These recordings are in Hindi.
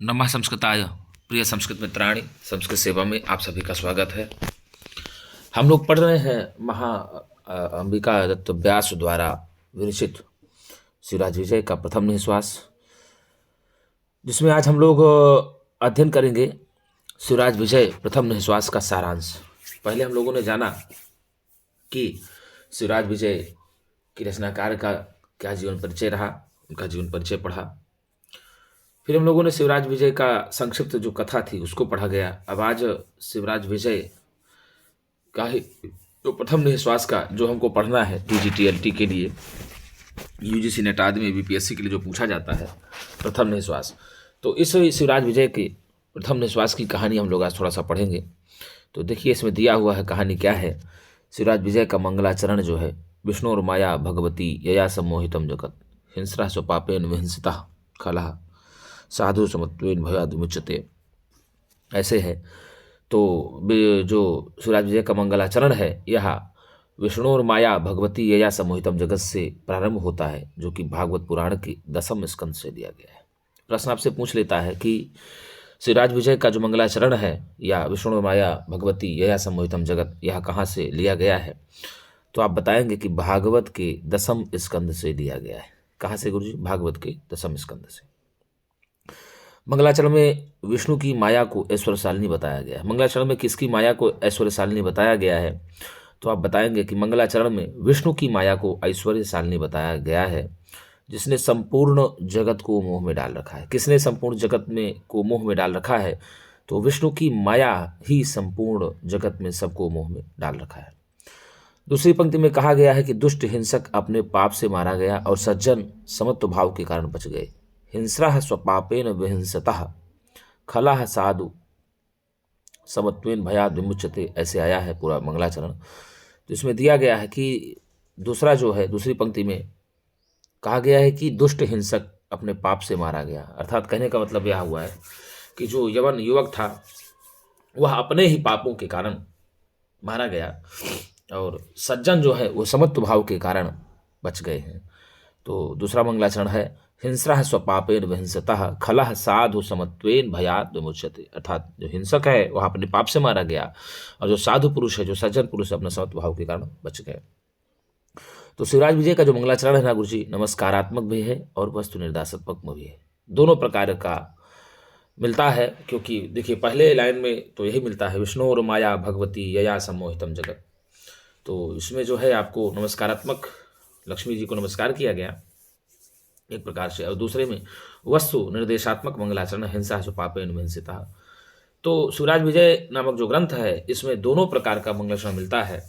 नमः संस्कृताय। प्रिय संस्कृत मित्राणि, संस्कृत सेवा में आप सभी का स्वागत है। हम लोग पढ़ रहे हैं अंबिका दत्त व्यास द्वारा विरचित शिवराज विजय का प्रथम निःश्वास, जिसमें आज हम लोग अध्ययन करेंगे शिवराज विजय प्रथम निःश्वास का सारांश। पहले हम लोगों ने जाना कि शिवराज विजय की रचनाकार का क्या जीवन परिचय रहा, उनका जीवन परिचय पढ़ा। फिर हम लोगों ने शिवराज विजय का संक्षिप्त जो कथा थी उसको पढ़ा गया। अब आज शिवराज विजय का ही जो प्रथम निःश्वास का जो हमको पढ़ना है टीजीटीएलटी के लिए, यूजीसी नेट आदि में बीपीएससी के लिए जो पूछा जाता है प्रथम निःश्वास, तो इस शिवराज विजय के प्रथम निःश्वास की कहानी हम लोग आज थोड़ा सा पढ़ेंगे। तो देखिए इसमें दिया हुआ है कहानी क्या है। शिवराज विजय का मंगलाचरण जो है, विष्णु और माया भगवती यया सम्मोहितम जगत हिंस्रा स्वपापेन विहिंसिता खला साधु समत्वेन भयाद विमुच्यते, ऐसे है। तो जो शिवराज विजय का मंगलाचरण है यह विष्णु और माया भगवती यया सम्मोहितम जगत से प्रारंभ होता है, जो कि भागवत पुराण की 10वें स्कंद से दिया गया है। प्रश्न आपसे पूछ लेता है कि शिवराज विजय का जो मंगलाचरण है या विष्णु और माया भगवती यया सम्मोहितम जगत, यह कहाँ से लिया गया है। तो आप बताएंगे कि भागवत के 10वें स्कंद से लिया गया है। कहाँ से गुरुजी? भागवत के 10वें स्कंद से। मंगलाचरण में विष्णु की माया को ऐश्वर्यशालिनी बताया गया है। मंगलाचरण में किसकी माया को ऐश्वर्यशालिनी बताया गया है? तो आप बताएंगे कि मंगलाचरण में विष्णु की माया को ऐश्वर्यशालिनी बताया गया है, जिसने संपूर्ण जगत को मोह में डाल रखा है। किसने संपूर्ण जगत में को मोह में डाल रखा है? तो विष्णु की माया ही संपूर्ण जगत में सबको मोह में डाल रखा है। दूसरी पंक्ति में कहा गया है कि दुष्ट हिंसक अपने पाप से मारा गया और सज्जन समत्व भाव के कारण बच गए। हिंस्रा स्वपापेन विहिंसतः खला साधु समत्वेन भयाद विमुच्यते, ऐसे आया है पूरा मंगलाचरण। तो इसमें दिया गया है कि दूसरा जो है, दूसरी पंक्ति में कहा गया है कि दुष्ट हिंसक अपने पाप से मारा गया। अर्थात कहने का मतलब यह हुआ है कि जो यवन युवक था वह अपने ही पापों के कारण मारा गया और सज्जन जो है वो समत्व भाव के कारण बच गए हैं। तो दूसरा मंगलाचरण है हिंस्रा स्वपापेन विहिंसतः खलः साधु समत्वेन भयाद विमुच्यते, अर्थात जो हिंसक है वह अपने पाप से मारा गया और जो साधु पुरुष है, जो सज्जन पुरुष है, अपने समत्व भाव के कारण बच गए। तो शिवराज विजय का जो मंगलाचरण है ना गुरुजी, नमस्कारात्मक भी है और वस्तु निर्देशात्मक भी है। दोनों प्रकार का मिलता है, क्योंकि देखिए पहले लाइन में तो यही मिलता है, विष्णु और माया भगवती यया सम्मोहितम जगत। तो इसमें जो है आपको नमस्कारात्मक लक्ष्मी जी को नमस्कार किया गया एक प्रकार से, और दूसरे में वस्तु निर्देशात्मक मंगलाचरण हिंसा जो पापेन विहिंसिता। तो शिवराज विजय नामक जो ग्रंथ है इसमें दोनों प्रकार का मंगलाचरण मिलता है,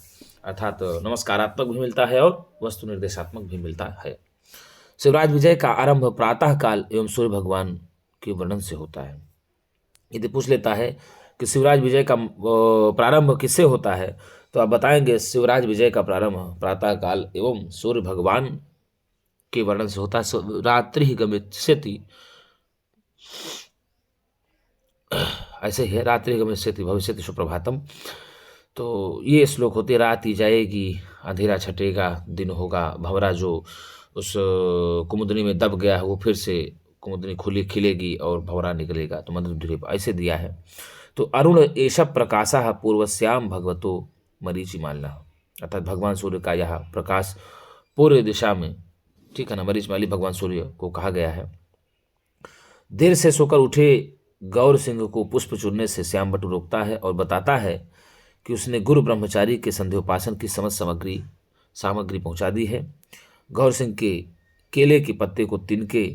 अर्थात नमस्कारात्मक भी मिलता है और वस्तु निर्देशात्मक भी मिलता है। शिवराज विजय का आरंभ प्रातः काल एवं सूर्य भगवान के वर्णन से होता है। यदि पूछ लेता है कि शिवराज विजय का प्रारंभ किससे होता है, तो आप बताएंगे शिवराज विजय का प्रारंभ प्रातः काल एवं सूर्य भगवान के वर्णन से होता है। रात्रि गमिष्यति, ऐसे ही है, रात्रि गमिष्यति भविष्यति सुप्रभातम। तो ये श्लोक होते, रात ही जाएगी अंधेरा छटेगा दिन होगा, भंवरा जो उस कुमुदनी में दब गया है वो फिर से कुमुदनी खुली खिलेगी और भंवरा निकलेगा, तो मंत्र ऐसे दिया है। तो अरुण एष प्रकाशः पूर्वस्याम भगवतो मरीचि मालना, अर्थात भगवान सूर्य का यह प्रकाश पूर्व दिशा में, ठीक है ना, मरीचमाली भगवान सूर्य को कहा गया है। देर से सोकर उठे गौर सिंह को पुष्प चुनने से श्याम बटु रोकता है और बताता है कि उसने गुरु ब्रह्मचारी के संध्योपासन की समस्त सामग्री पहुंचा दी है। गौर सिंह के केले के पत्ते को तिनके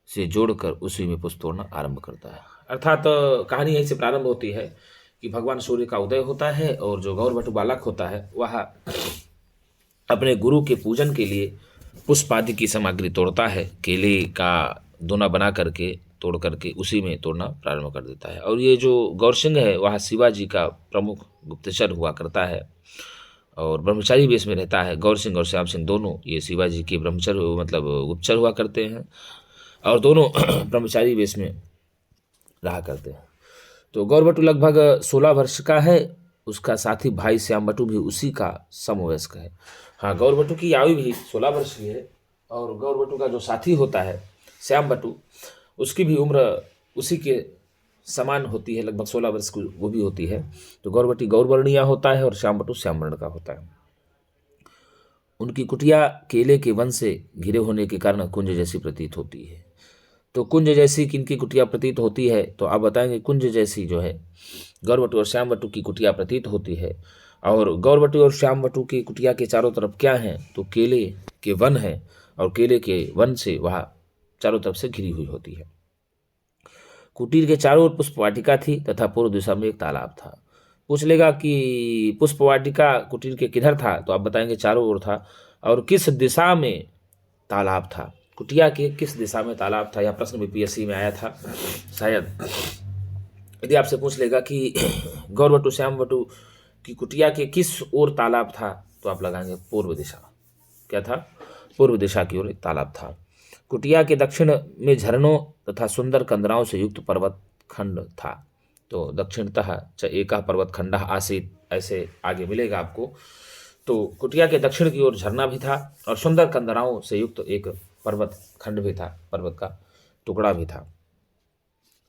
से जोड़कर उसी में पुष्प तोड़ना आरंभ करता है। अर्थात कहानी यहीं से प्रारंभ होती है कि भगवान सूर्य का उदय होता है और जो गौर भट्टू बालक होता है वह अपने गुरु के पूजन के लिए पुष्प आदि की सामग्री तोड़ता है, केले का दोना बना करके तोड़ करके उसी में तोड़ना प्रारंभ कर देता है। और ये जो गौर सिंह है वह शिवाजी का प्रमुख गुप्तचर हुआ करता है और ब्रह्मचारी वेश में रहता है। गौर सिंह और श्याम सिंह दोनों ये शिवाजी के ब्रह्मचर मतलब गुप्तचर हुआ करते हैं और दोनों ब्रह्मचारी वेश में रहा करते हैं। तो गौर बटू लगभग 16 वर्ष का है, उसका साथी भाई श्याम बटू भी उसी का समवयस्क है। हाँ, गौर बटू की आयु भी 16 वर्ष की है और गौर बटू का जो साथी होता है श्याम बटू, उसकी भी उम्र उसी के समान होती है, लगभग 16 वर्ष की वो भी होती है। तो गौरवटी गौरवर्णीय होता है और श्यामवटु श्यामवर्ण का होता है। उनकी कुटिया केले के वन से घिरे होने के कारण कुंज जैसी प्रतीत होती है। तो कुंज जैसी किनकी कुटिया प्रतीत होती है, तो आप बताएंगे कुंज जैसी जो है गौरवटु और श्यामवटु की कुटिया प्रतीत होती है। और गौरवटु और श्यामवटु की कुटिया के चारों तरफ क्या है, तो केले के वन है और केले के वन से वह चारों तरफ से घिरी हुई होती है। कुटीर के चारों ओर पुष्प वाटिका थी तथा पूर्व दिशा में एक तालाब था। पूछ लेगा कि पुष्प वाटिका कुटीर के किधर था, तो आप बताएंगे चारों ओर था। और किस दिशा में तालाब था, कुटिया के किस दिशा में तालाब था, यह प्रश्न बीपीएससी में आया था शायद। यदि आपसे पूछ लेगा कि गौरवटु श्यामवटु की कुटिया के किस ओर तालाब था, तो आप लगाएंगे पूर्व दिशा। क्या था, पूर्व दिशा की ओर एक तालाब था। कुटिया के दक्षिण में झरनों तथा सुंदर कंदराओं से युक्त पर्वत खंड था। तो दक्षिणतः च एका पर्वत खंड आसीत, ऐसे आगे मिलेगा आपको। तो कुटिया के दक्षिण की ओर झरना भी था और सुंदर कंदराओं से युक्त एक पर्वत खंड भी था, पर्वत का टुकड़ा भी था।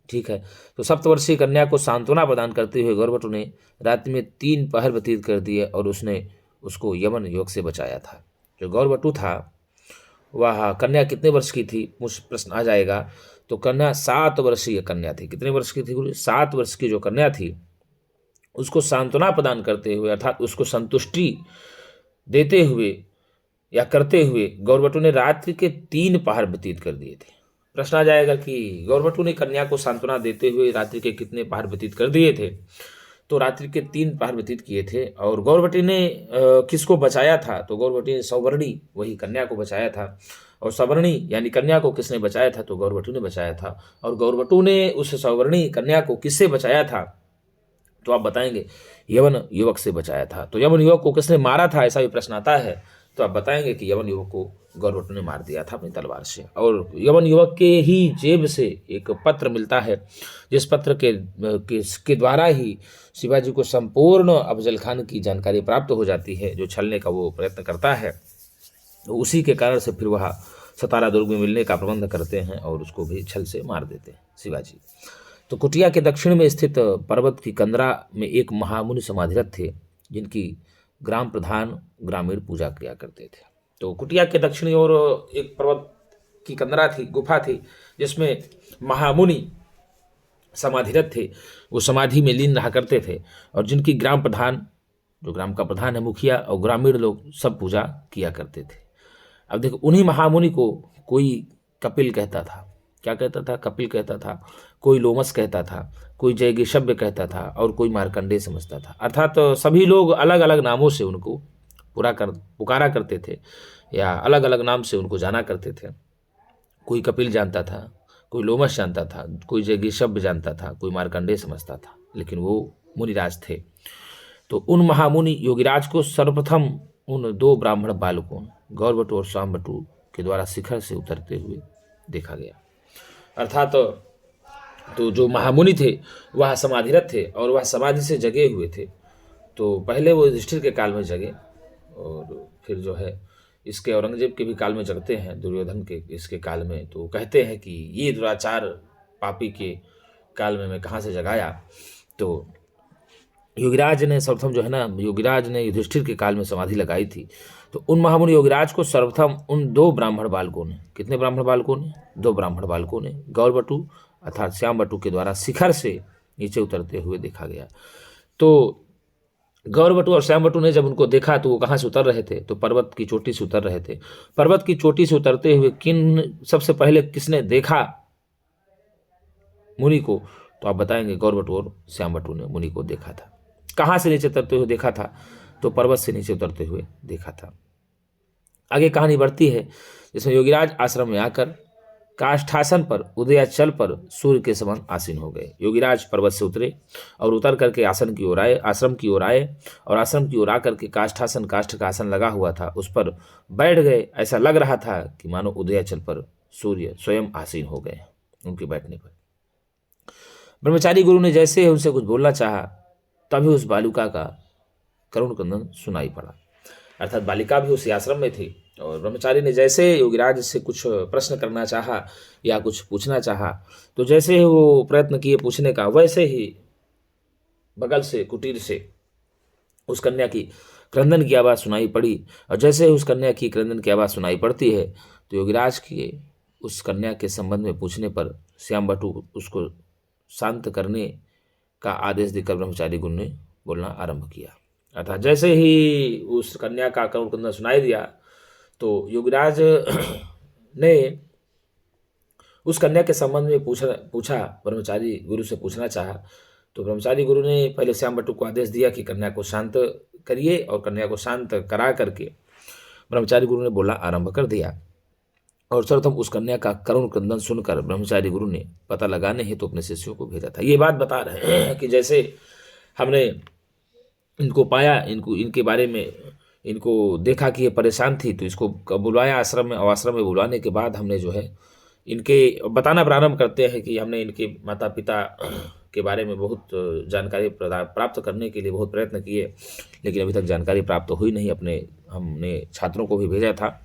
ठीक है। तो सप्तवर्षीय कन्या को सांत्वना प्रदान करते हुए गौरवटु ने रात्रि में 3 पहर व्यतीत कर दिए और उसने उसको यमन योग से बचाया था। जो गौरवटु था वह कन्या कितने वर्ष की थी, मुझे प्रश्न आ जाएगा। तो कन्या 7 वर्षीय कन्या थी। कितने वर्ष की थी बोलिए, 7 वर्ष की जो कन्या थी उसको सांत्वना प्रदान करते हुए अर्थात उसको संतुष्टि देते हुए या करते हुए गौरवटु ने रात्रि के 3 पहर व्यतीत कर दिए थे। प्रश्न आ जाएगा कि गौरवटु ने कन्या को सांत्वना देते हुए रात्रि के कितने पहर व्यतीत कर दिए थे, तो रात्रि के 3 पहर व्यतीत किए थे। और गौरवटी ने किसको बचाया था, तो गौरवटी ने सौवर्णी, वही कन्या को बचाया था। और सवर्णी यानी कन्या को किसने बचाया था, तो गौरवटु ने बचाया था। और गौरवटु ने उस सवर्णी कन्या को किससे बचाया था, तो आप बताएंगे यवन युवक से बचाया था। तो यवन युवक को किसने मारा था, ऐसा भी प्रश्न आता है, तो आप बताएंगे कि यवन युवक को गौरवटु ने मार दिया था अपनी तलवार से। और यवन युवक के ही जेब से एक पत्र मिलता है, जिस पत्र के द्वारा ही शिवाजी को संपूर्ण अफजल खान की जानकारी प्राप्त हो जाती है, जो छलने का वो प्रयत्न करता है। तो उसी के कारण से फिर वह सतारा दुर्ग में मिलने का प्रबंध करते हैं और उसको भी छल से मार देते हैं शिवाजी। तो कुटिया के दक्षिण में स्थित पर्वत की कंदरा में एक महामुनि समाधिरत थे, जिनकी ग्राम प्रधान ग्रामीण पूजा किया करते थे। तो कुटिया के दक्षिणी ओर एक पर्वत की कंदरा थी, गुफा थी, जिसमें महामुनि समाधिरत थे। वो समाधि में लीन रहा करते थे और जिनकी ग्राम प्रधान, जो ग्राम का प्रधान है, मुखिया और ग्रामीण लोग सब पूजा किया करते थे। अब देखो, उन्हीं महामुनि को कोई कपिल कहता था। क्या कहता था, कपिल कहता था। कोई लोमस कहता था, कोई जयगेशव्य कहता था और कोई मार्कंडेय समझता था। अर्थात सभी लोग अलग अलग नामों से उनको पुकारा करते थे या अलग अलग नाम से उनको जाना करते थे। कोई कपिल जानता था, कोई लोमस जानता था, कोई जयगेशव्य जानता था, कोई मार्कंडेय समझता था, लेकिन वो मुनिराज थे। तो उन महामुनि योगिराज को सर्वप्रथम उन 2 ब्राह्मण बालकों गौरवटु और श्यामवटु के द्वारा शिखर से उतरते हुए देखा गया। अर्थात तो जो महामुनि थे वह समाधिरत थे और वह समाधि से जगे हुए थे। तो पहले वो युधिष्ठिर के काल में जगे और फिर जो है इसके औरंगजेब के भी काल में जगते हैं, दुर्योधन के इसके काल में। तो कहते हैं कि ये दुराचार पापी के काल में मैं कहाँ से जगाया। तो योगिराज ने सर्वप्रथम जो है ना, योगिराज ने युधिष्ठिर के काल में समाधि लगाई थी। तो उन महामुनि योगिराज को सर्वप्रथम उन 2 ब्राह्मण बालकों ने, कितने ब्राह्मण बालकों ने, 2 ब्राह्मण बालकों ने गौरवटु अर्थात श्यामवटु के द्वारा शिखर से नीचे उतरते हुए देखा गया। तो गौरवटु और श्यामवटु ने जब उनको देखा तो वो कहाँ से उतर रहे थे, तो पर्वत की चोटी से उतर रहे थे। पर्वत की चोटी से उतरते हुए सबसे पहले किसने देखा मुनि को, तो आप बताएंगे गौरवटु और श्यामवटु ने मुनि को देखा था। कहाँ से नीचे उतरते हुए देखा था, तो पर्वत से नीचे उतरते हुए देखा था। आगे कहानी बढ़ती है, जिसमें योगिराज आश्रम में आकर काष्ठासन पर उदयाचल पर सूर्य के समान आसीन हो गए। योगिराज पर्वत से उतरे और उतर करके आश्रम की ओर आए और आश्रम की ओर आकर के काष्ठ का आसन लगा हुआ था, उस पर बैठ गए। ऐसा लग रहा था कि मानो उदयाचल पर सूर्य स्वयं आसीन हो गए उनके बैठने पर। ब्रह्मचारी गुरु ने जैसे उनसे कुछ बोलना चाहा, तभी उस बालिका का करुण क्रंदन सुनाई पड़ा। अर्थात बालिका भी उसी आश्रम में थी और ब्रह्मचारी ने जैसे योगीराज से कुछ प्रश्न करना चाहा या कुछ पूछना चाहा, तो जैसे ही वो प्रयत्न किए पूछने का, वैसे ही बगल से कुटीर से उस कन्या की क्रंदन की आवाज़ सुनाई पड़ी। और जैसे ही उस कन्या की क्रंदन की आवाज़ सुनाई पड़ती है, तो योगीराज के उस कन्या के संबंध में पूछने पर श्याम बटु उसको शांत करने का आदेश देकर ब्रह्मचारी गुरु ने बोलना आरंभ किया। अर्थात जैसे ही उस कन्या का करुण क्रंदन सुनाई दिया, तो योगीराज ने उस कन्या के संबंध में पूछा ब्रह्मचारी गुरु से पूछना चाहा। तो ब्रह्मचारी गुरु ने पहले श्याम बटु को आदेश दिया कि कन्या को शांत करिए, और कन्या को शांत करा करके ब्रह्मचारी गुरु ने बोलना आरंभ कर दिया। और सर्वप्रथम उस कन्या का करुण क्रंदन सुनकर ब्रह्मचारी गुरु ने पता लगाने हेतु अपने शिष्यों को भेजा था। ये बात बता रहे हैं कि जैसे हमने इनको पाया, इनके बारे में इनको देखा कि ये परेशान थी, तो इसको बुलवाया आश्रम में, और आश्रम में बुलवाने के बाद हमने जो है इनके बताना प्रारंभ करते हैं कि हमने इनके माता पिता के बारे में बहुत जानकारी प्राप्त करने के लिए बहुत प्रयत्न किए, लेकिन अभी तक जानकारी प्राप्त हुई नहीं। हमने छात्रों को भी भेजा था,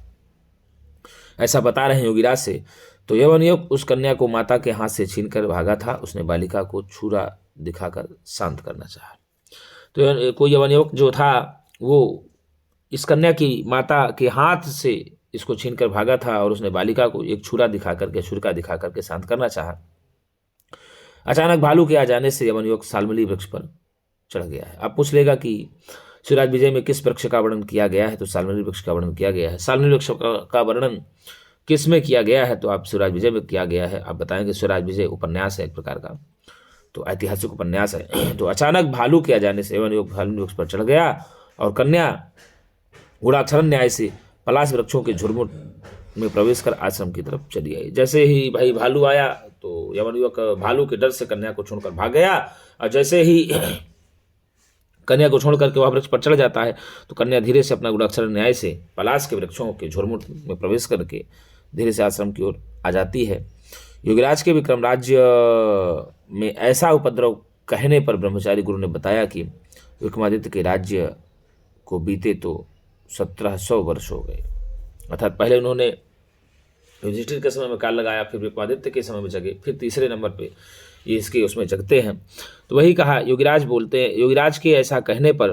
ऐसा बता रहे हैं योगीराज से। तो यवनयुग उस कन्या को माता के हाथ से छीनकर भागा था। उसने बालिका को छुरा दिखाकर शांत करना चाहा। तो कोई यवनयुग जो था वो इस कन्या की माता के हाथ से इसको छीनकर भागा था, और उसने बालिका को एक छुरा दिखा करके शांत करना चाहा। अचानक भालू के आ जाने से यवनयुग सालमली वृक्ष पर चढ़ गया है। अब पूछ लेगा कि शिवराज विजय में किस वृक्ष का वर्णन किया गया है, तो सालमली वृक्ष का वर्णन किया गया है। सालमली वृक्ष का वर्णन किस में किया गया है, तो आप शिवराज विजय में किया गया है। आप बताएंगे शिवराज विजय उपन्यास है एक प्रकार का, तो ऐतिहासिक उपन्यास है। तो अचानक भालू के आ जाने से यवनयुग सालमली वृक्ष पर चढ़ गया, और कन्या गूढ़ाक्षरण न्याय से पलाश वृक्षों के झुरमुट में प्रवेश कर आश्रम की तरफ चली आई। जैसे ही भाई भालू आया, तो यवनयुग भालू के डर से कन्या को छोड़कर भाग गया, और जैसे ही कन्या को छोड़ करके वह वृक्ष पर चढ़ जाता है, तो कन्या धीरे से अपना गूढ़ाक्षर न्याय से पलाश के वृक्षों के झुरमुट में प्रवेश करके धीरे से आश्रम की ओर आ जाती है। योगीराज के विक्रम राज्य में ऐसा उपद्रव कहने पर ब्रह्मचारी गुरु ने बताया कि विक्रमादित्य के राज्य को बीते तो 1700 वर्ष हो गए। अर्थात पहले उन्होंने युधिष्ठिर के समय में काल लगाया, फिर विक्रमादित्य के समय में जगे, फिर तीसरे नंबर पे ये इसके उसमें जगते हैं। तो वही कहा योगीराज के ऐसा कहने पर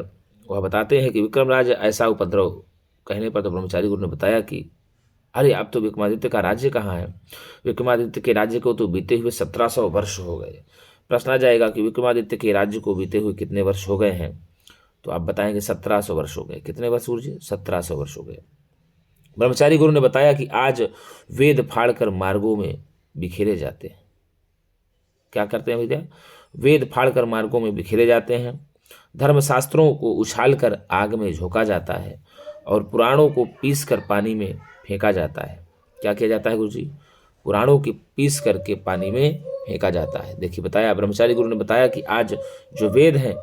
वह बताते हैं कि विक्रमराज ऐसा उपद्रव कहने पर तो ब्रह्मचारी गुरु ने बताया कि अरे अब तो विक्रमादित्य का राज्य कहाँ है, विक्रमादित्य के राज्य को तो बीते हुए 1700 वर्ष हो गए। प्रश्न आ जाएगा कि विक्रमादित्य के राज्य को बीते हुए कितने वर्ष हो गए हैं, तो आप बताएंगे 1700 वर्ष हो गए। कितने वर्ष सूर्य जी? 1700 वर्ष हो गए। ब्रह्मचारी गुरु ने बताया कि आज वेद फाड़कर मार्गों में बिखेरे जाते हैं। क्या करते हैं विद्या? वेद फाड़कर मार्गों में बिखेरे जाते हैं, धर्मशास्त्रों को उछालकर आग में झोंका जाता है, और पुराणों को पीसकर पानी में फेंका जाता है। क्या किया जाता है गुरु जी? पुराणों की पीस करके पानी में फेंका जाता है। देखिए बताया, ब्रह्मचारी गुरु ने बताया कि आज जो वेद हैं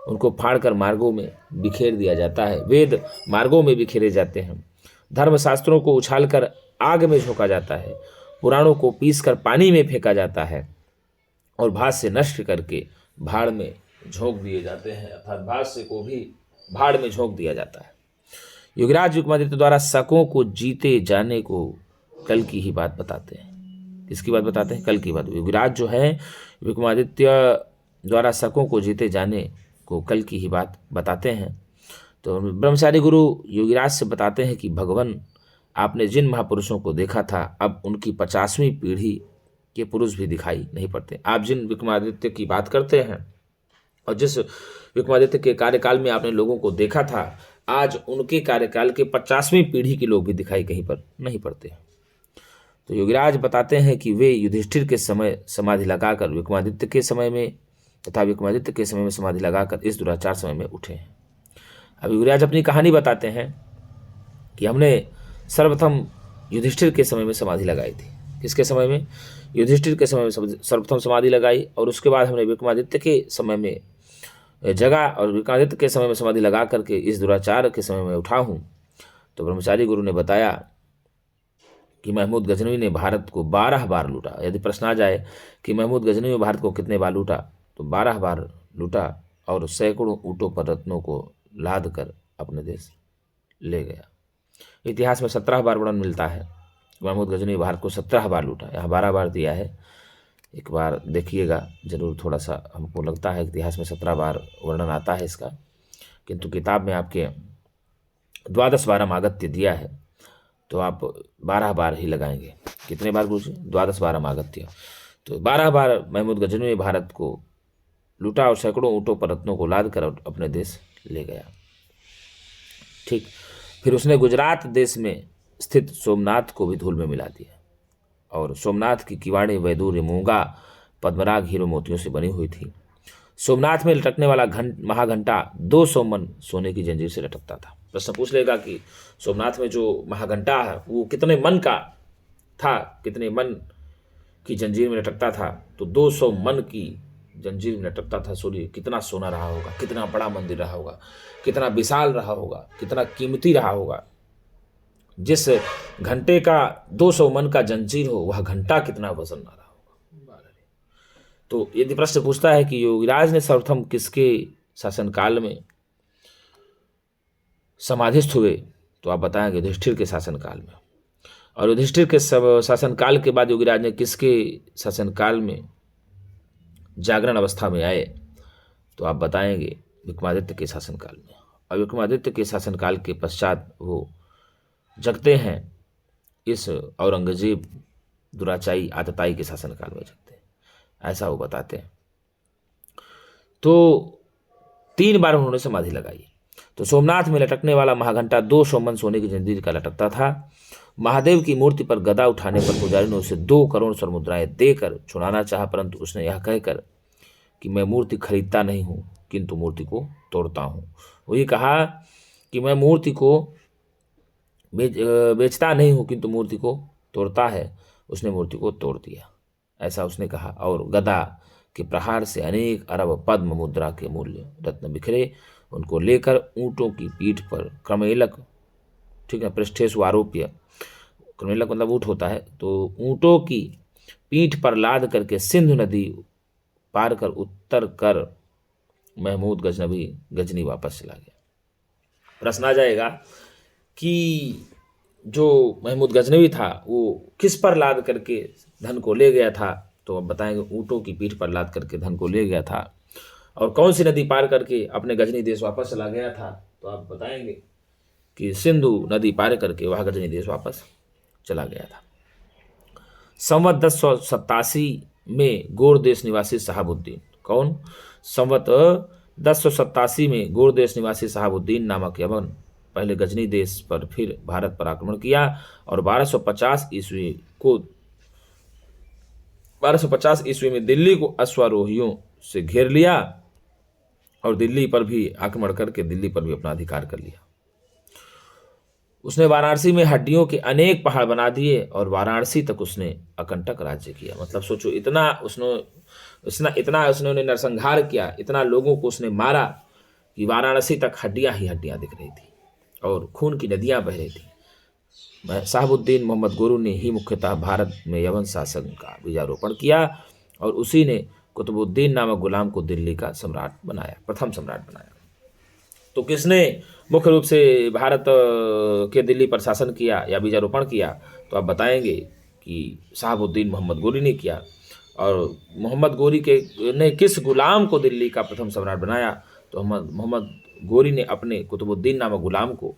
उनको फाड़कर मार्गों में बिखेर दिया जाता है। वेद मार्गों में बिखेरे जाते हैं, धर्मशास्त्रों को उछालकर आग में झोंका जाता है, पुराणों को पीसकर पानी में फेंका जाता है, और भाष्य नष्ट करके भाड़ में झोंक दिए जाते हैं। अर्थात भाष्य को भी भाड़ में झोंक दिया जाता है। योगीराज विक्रमादित्य द्वारा शकों को जीते जाने को कल की ही बात बताते हैं। किसकी बात बताते हैं? कल की बात। योगीराज जो है विक्रमादित्य द्वारा शकों को जीते जाने को कल की ही बात बताते हैं। तो ब्रह्मचारी गुरु योगीराज से बताते हैं कि भगवान, आपने जिन महापुरुषों को देखा था, अब उनकी 50वीं पीढ़ी के पुरुष भी दिखाई नहीं पड़ते। आप जिन विक्रमादित्य की बात करते हैं और जिस विक्रमादित्य के कार्यकाल में आपने लोगों को देखा था, आज उनके कार्यकाल के 50वीं पीढ़ी के लोग भी दिखाई कहीं पर नहीं पड़ते। तो योगीराज बताते हैं कि वे युधिष्ठिर के समय समाधि लगाकर विक्रमादित्य के समय में तथा विक्रमादित्य के समय में समाधि लगाकर इस दुराचार समय में उठे हैं। अब योगीराज अपनी कहानी बताते हैं कि हमने सर्वप्रथम युधिष्ठिर के समय में समाधि लगाई थी। किसके समय में? युधिष्ठिर के समय में सर्वप्रथम समाधि लगाई, और उसके बाद हमने विक्रमादित्य के समय में जगा, और विक्रमादित्य के समय में समाधि लगा करके इस दुराचार के समय में उठा हूँ। तो ब्रह्मचारी गुरु ने बताया कि महमूद गजनवी ने भारत को 12 बार लूटा। यदि प्रश्न आ जाए कि महमूद गजनवी ने भारत को कितने बार लूटा, तो 12 बार लूटा, और सैकड़ों ऊँटों पर रत्नों को लाद कर अपने देश ले गया। इतिहास में 17 बार वर्णन मिलता है। महमूद गजनवी भारत को 17 बार लूटा, यहाँ 12 बार दिया है। एक बार देखिएगा जरूर, थोड़ा सा हमको लगता है इतिहास में 17 बार वर्णन आता है इसका, किंतु किताब में आपके 12 मागत्य दिया है, तो आप 12 बार ही लगाएंगे। कितने बार गुरुजी? 12 मागत्य। तो 12 बार महमूद गजनवी ने भारत को लूटा और सैकड़ों ऊँटों पर रत्नों को लाद कर अपने देश ले गया। ठीक, फिर उसने गुजरात देश में स्थित सोमनाथ को भी धूल में मिला दिया, और सोमनाथ की किवाड़ी वैदूर्य मूंगा पद्मराग हीरो मोतियों से बनी हुई थी। सोमनाथ में लटकने वाला महाघंटा 200 मन सोने की जंजीर से लटकता था। प्रश्न पूछ लेगा कि सोमनाथ में जो महाघंटा है वो कितने मन का था, कितने मन की जंजीर में लटकता था? तो 200 मन की जंजीर में लटकता था सूर्य। कितना सोना रहा होगा, कितना बड़ा मंदिर रहा होगा, कितना विशाल रहा होगा, कितना कीमती रहा होगा। जिस घंटे का 200 मन का जंजीर हो, वह घंटा कितना वजन रहा होगा। तो यदि प्रश्न पूछता है कि योगीराज ने सर्वप्रथम किसके शासनकाल में समाधिस्थ हुए, तो आप बताएंगे युधिष्ठिर के शासनकाल में। और युधिष्ठिर के शासनकाल के बाद योगीराज ने किसके शासनकाल में जागरण अवस्था में आए, तो आप बताएंगे विक्रमादित्य के शासनकाल में। और विक्रमादित्य के शासनकाल के पश्चात वो जगते हैं इस औरंगजेब दुराचाई आतताई के शासनकाल में जगते हैं, ऐसा वो बताते हैं। तो 3 बार उन्होंने समाधि लगाई। तो सोमनाथ में लटकने वाला महाघंटा 200 मन सोने की जंजीर का लटकता था। महादेव की मूर्ति पर गदा उठाने पर पुजारी ने उसे 2 करोड़ स्वर्ण मुद्राएं देकर छुड़ाना चाहा, परंतु उसने यह कहकर कि मैं मूर्ति खरीदता नहीं हूं किंतु मूर्ति को तोड़ता हूं। वही कहा कि मैं मूर्ति को बेचता नहीं हूं किंतु मूर्ति को तोड़ता है। उसने मूर्ति को तोड़ दिया, ऐसा उसने कहा। और गदा के प्रहार से अनेक अरब पद्म मुद्रा के मूल्य रत्न बिखरे। उनको लेकर ऊंटों की पीठ पर क्रमेलक, ठीक है, पृष्ठेषु आरोप्य, क्रमेलक मतलब ऊंट होता है, तो ऊंटों की पीठ पर लाद करके सिंधु नदी पार कर उत्तर कर महमूद गजनी वापस चला गया। प्रश्न आ जाएगा कि जो महमूद गजनवी था वो किस पर लाद करके धन को ले गया था, तो अब बताएंगे ऊंटों की पीठ पर लाद करके धन को ले गया था। और कौन सी नदी पार करके अपने गजनी देश वापस चला गया था, तो आप बताएंगे कि सिंधु नदी पार करके वह गजनी देश वापस चला गया था। संवत 1087 में गोर देश निवासी शहाबुद्दीन, कौन? संवत 1087 में गोर देश निवासी शहाबुद्दीन नामक यमन पहले गजनी देश पर फिर भारत पर आक्रमण किया और 1250 ईस्वी में दिल्ली को अश्वारोहियों से घेर लिया और दिल्ली पर भी आक्रमण करके दिल्ली पर भी अपना अधिकार कर लिया। उसने वाराणसी में हड्डियों के अनेक पहाड़ बना दिए और वाराणसी तक उसने अकंटक राज्य किया। मतलब सोचो, इतना उसने नरसंहार किया, इतना लोगों को उसने मारा कि वाराणसी तक हड्डियां ही हड्डियां दिख रही थी और खून की नदियां बह रही थी। शहाबुद्दीन मोहम्मद गोरू ने ही मुख्यतः भारत में यवन शासन का बीजारोपण किया और उसी ने कुतुबुद्दीन नामक गुलाम को दिल्ली का सम्राट बनाया, प्रथम सम्राट बनाया। तो किसने मुख्य रूप से भारत के दिल्ली पर शासन किया या बीजारोपण किया, तो आप बताएंगे कि शहाबुद्दीन मोहम्मद गोरी ने किया। और मोहम्मद गोरी ने किस गुलाम को दिल्ली का प्रथम सम्राट बनाया, तो मोहम्मद गोरी ने अपने कुतुबुद्दीन नामक गुलाम को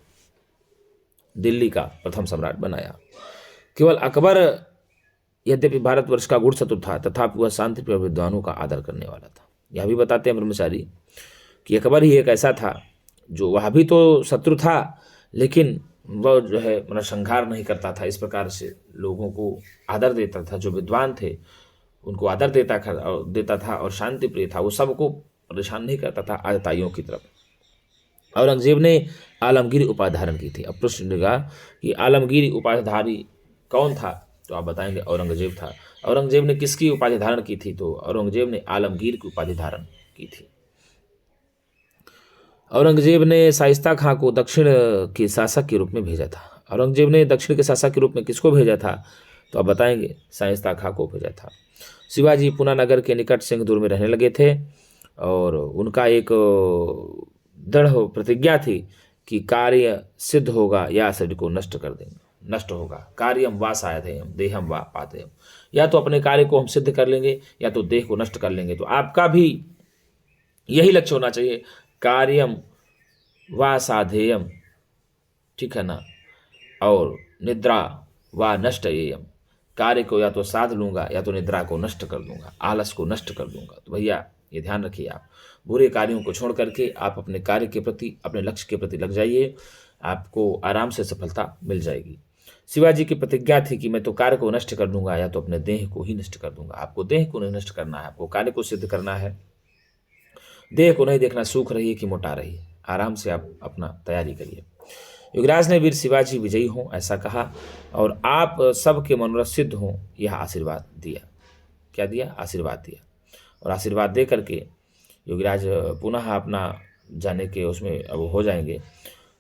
दिल्ली का प्रथम सम्राट बनाया। केवल अकबर यद्यपि भारतवर्ष का गूढ़शत्रु था, तथापि वह शांति प्रिय विद्वानों का आदर करने वाला था। यह भी बताते हैं ब्रह्मचारी कि अकबर ही एक ऐसा था जो वह भी तो शत्रु था, लेकिन वह जो है नरसंहार नहीं करता था। इस प्रकार से लोगों को आदर देता था, जो विद्वान थे उनको आदर देता था और शांति प्रिय था। वो सबको परेशान नहीं करता था आतताइयों की तरफ। औरंगजेब ने आलमगीर उपाधि धारण की थी। अब प्रश्न होगा कि आलमगीर उपाधिधारी कौन था, तो आप बताएंगे औरंगजेब था। औरंगजेब ने किसकी उपाधि धारण की थी, तो औरंगजेब ने आलमगीर की उपाधि धारण की थी। औरंगजेब ने शाइस्ता खां को दक्षिण के शासक के रूप में भेजा था। औरंगजेब ने दक्षिण के शासक के रूप में किसको भेजा था, तो आप बताएंगे शाइस्ता खां को भेजा था। शिवाजी पूना नगर के निकट सिंहदूर में रहने लगे थे और उनका एक दृढ़ प्रतिज्ञा थी कि कार्य सिद्ध होगा या शरीर को नष्ट कर देंगे, नष्ट होगा। कार्यम वा साधयम देहम वा पातयम, या तो अपने कार्य को हम सिद्ध कर लेंगे या तो देह को नष्ट कर लेंगे। तो आपका भी यही लक्ष्य होना चाहिए, कार्यम वा साधेयम, ठीक है ना, और निद्रा वा नष्टयेयम, कार्य को या तो साध लूंगा या तो निद्रा को नष्ट कर दूंगा, आलस को नष्ट कर दूंगा। तो भैया ये ध्यान रखिए, आप बुरे कार्यों को छोड़ करके आप अपने कार्य के प्रति, अपने लक्ष्य के प्रति लग जाइए, आपको आराम से सफलता मिल जाएगी। शिवाजी की प्रतिज्ञा थी कि मैं तो कार्य को नष्ट कर दूंगा या तो अपने देह को ही नष्ट कर दूंगा। आपको देह को नहीं नष्ट करना है, आपको कार्य को सिद्ध करना है। देह को नहीं देखना सूख रही है कि मोटा रही है, आराम से आप अपना तैयारी करिए। युवराज ने वीर शिवाजी विजयी हों ऐसा कहा और आप सबके मनोरथ सिद्ध हों यह आशीर्वाद दिया। क्या दिया? आशीर्वाद दिया। और आशीर्वाद दे करके योगीराज पुनः अपना जाने के उसमें अब हो जाएंगे।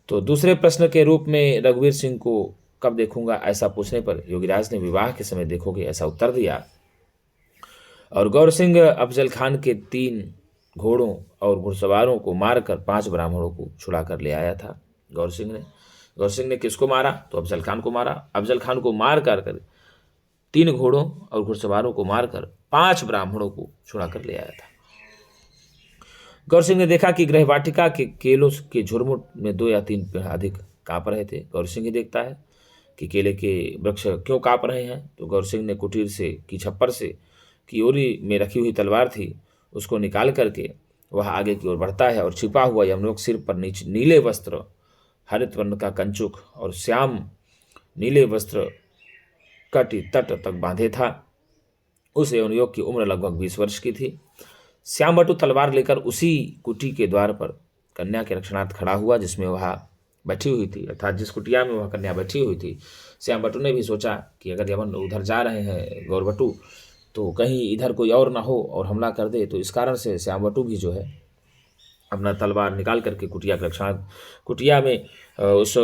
तो दूसरे प्रश्न के रूप में रघुवीर सिंह को कब देखूंगा ऐसा पूछने पर योगीराज ने विवाह के समय देखोगे ऐसा उत्तर दिया। और गौर सिंह अफजल खान के 3 घोड़ों और घुड़सवारों को मारकर 5 ब्राह्मणों को छुड़ा कर ले आया था। गौर सिंह ने किसको मारा? तो अफजल खान को मारा। अफजल खान को मार कर 3 घोड़ों और घुड़सवारों को मारकर 5 ब्राह्मणों को छुड़ा कर ले आया था। गौर सिंह ने देखा कि गृहवाटिका के केलों के झुरमुट में 2 या 3 पेड़ अधिक कांप रहे थे। गौर सिंह ही देखता है कि केले के वृक्ष क्यों कांप रहे हैं। तो गौर सिंह ने कुटीर से की छप्पर से की ओरी में रखी हुई तलवार थी उसको निकाल करके वह आगे की ओर बढ़ता है और छिपा हुआ यमलोक सिर पर नीले वस्त्र, हरित वर्ण का कंचुक और श्याम नीले वस्त्र कटी तट तक बांधे था। उस यवनयोग की उम्र लगभग 20 वर्ष की थी। श्याम बटु तलवार लेकर उसी कुटी के द्वार पर कन्या के रक्षणार्थ खड़ा हुआ जिसमें वह बैठी हुई थी, अर्थात जिस कुटिया में वह कन्या बैठी हुई थी। श्याम बटु ने भी सोचा कि अगर यवन उधर जा रहे हैं गौर बटु तो कहीं इधर कोई और ना हो और हमला कर दे। तो इस कारण से श्याम बटु भी जो है अपना तलवार निकाल करके कुटिया में उस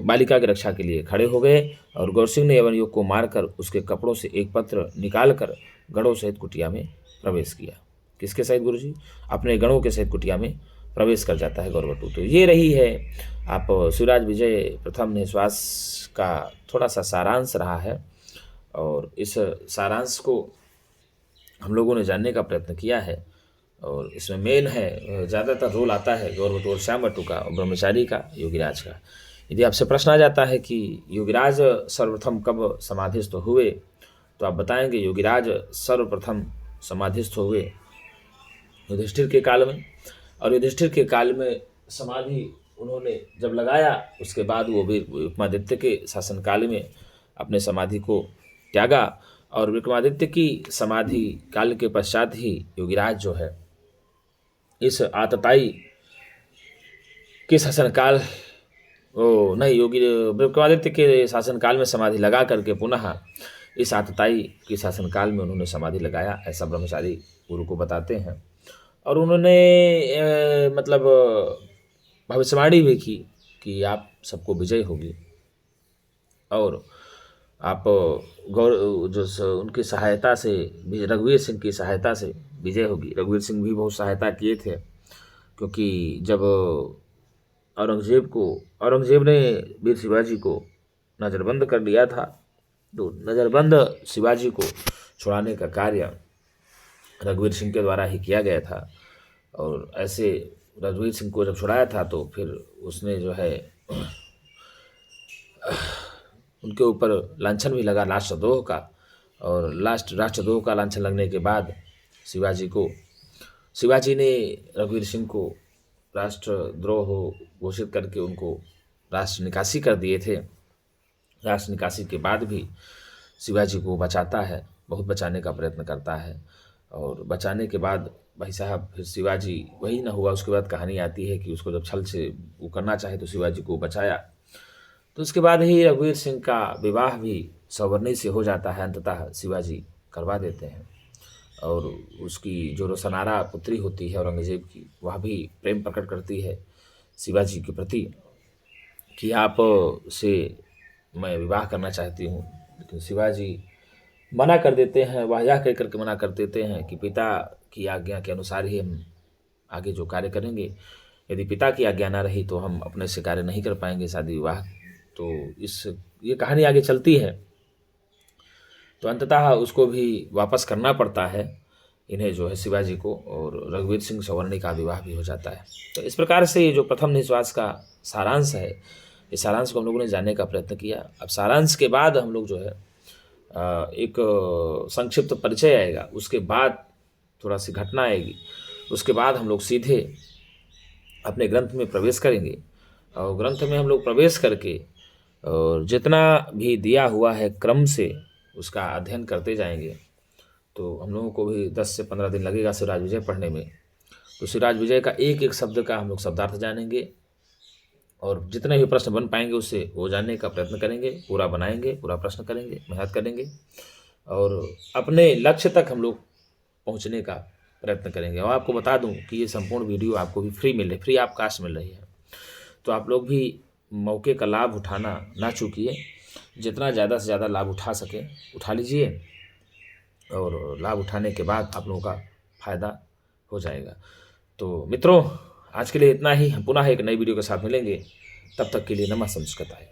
बालिका की रक्षा के लिए खड़े हो गए। और गौर सिंह ने यवन युग को मारकर उसके कपड़ों से एक पत्र निकाल कर गणों सहित कुटिया में प्रवेश किया। किसके सहित गुरुजी? अपने गणों के सहित कुटिया में प्रवेश कर जाता है गौर बटु। तो ये रही है आप शिवराज विजय प्रथम निश्वास का थोड़ा सा सारांश रहा है और इस सारांश को हम लोगों ने जानने का प्रयत्न किया है। और इसमें मेन है, ज़्यादातर रोल आता है गौर बटु और श्याम बटु का, ब्रह्मचारी का, योगीराज का। यदि आपसे प्रश्न आ जाता है कि योगीराज सर्वप्रथम कब समाधिस्थ हुए तो आप बताएंगे योगीराज सर्वप्रथम समाधिस्थ हुए युधिष्ठिर के काल में। और युधिष्ठिर के काल में समाधि उन्होंने जब लगाया उसके बाद वो भी विक्रमादित्य के शासनकाल में अपने समाधि को त्यागा। और विक्रमादित्य की समाधि काल के पश्चात ही योगीराज जो है इस आतताई के शासनकाल विक्रमादित्य के शासनकाल में समाधि लगा करके पुनः इस आतताई के शासनकाल में उन्होंने समाधि लगाया, ऐसा ब्रह्मचारी गुरु को बताते हैं। और उन्होंने मतलब भविष्यवाणी भी की कि आप सबको विजय होगी और आप उनकी सहायता से, रघुवीर सिंह की सहायता से विजय होगी। रघुवीर सिंह भी बहुत सहायता किए थे क्योंकि जब औरंगजेब ने वीर शिवाजी को नज़रबंद कर लिया था तो नज़रबंद शिवाजी को छुड़ाने का कार्य रघुवीर सिंह के द्वारा ही किया गया था। और ऐसे रघुवीर सिंह को जब छुड़ाया था तो फिर उसने जो है उनके ऊपर लांछन भी लगा राष्ट्रद्रोह का। और राष्ट्रद्रोह का लांछन लगने के बाद शिवाजी ने रघुवीर सिंह को राष्ट्रद्रोह घोषित करके उनको राष्ट्र निकासी कर दिए थे। राष्ट्र निकासी के बाद भी शिवाजी को बचाता है, बहुत बचाने का प्रयत्न करता है। और बचाने के बाद भाई साहब फिर शिवाजी वही ना हुआ। उसके बाद कहानी आती है कि उसको जब छल से वो करना चाहे तो शिवाजी को बचाया। तो उसके बाद ही रघुवीर सिंह का विवाह भी सवर्णी से हो जाता है, अंततः शिवाजी करवा देते हैं। और उसकी जो रोसनारा पुत्री होती है औरंगजेब की, वह भी प्रेम प्रकट करती है शिवाजी के प्रति कि आप से मैं विवाह करना चाहती हूँ। लेकिन शिवाजी मना कर देते हैं, वह यह कह करके मना कर देते हैं कि पिता की आज्ञा के अनुसार ही हम आगे जो कार्य करेंगे। यदि पिता की आज्ञा ना रही तो हम अपने से कार्य नहीं कर पाएंगे शादी विवाह। तो ये कहानी आगे चलती है, तो अंततः उसको भी वापस करना पड़ता है इन्हें जो है शिवाजी को, और रघुवीर सिंह सवर्णी का विवाह भी हो जाता है। तो इस प्रकार से ये जो प्रथम निश्वास का सारांश है, इस सारांश को हम लोगों ने जानने का प्रयत्न किया। अब सारांश के बाद हम लोग जो है एक संक्षिप्त परिचय आएगा, उसके बाद थोड़ा सी घटना आएगी, उसके बाद हम लोग सीधे अपने ग्रंथ में प्रवेश करेंगे। और ग्रंथ में हम लोग प्रवेश करके और जितना भी दिया हुआ है क्रम से उसका अध्ययन करते जाएंगे। तो हम लोगों को भी 10 से 15 दिन लगेगा सिराज विजय पढ़ने में। तो सिराज विजय का एक एक शब्द का हम लोग शब्दार्थ जानेंगे, और जितने भी प्रश्न बन पाएंगे उससे वो जानने का प्रयत्न करेंगे, पूरा बनाएंगे, पूरा प्रश्न करेंगे, मेहनत करेंगे, और अपने लक्ष्य तक हम लोग पहुंचने का प्रयत्न करेंगे। और आपको बता दूं कि ये संपूर्ण वीडियो आपको भी फ्री ऑफ कास्ट मिल रही है। तो आप लोग भी मौके का लाभ उठाना ना चूकिए, जितना ज़्यादा से ज़्यादा लाभ उठा सकें उठा लीजिए, और लाभ उठाने के बाद आप लोगों का फ़ायदा हो जाएगा। तो मित्रों, आज के लिए इतना ही। हम पुनः एक नई वीडियो के साथ मिलेंगे, तब तक के लिए नमः संस्कृताय।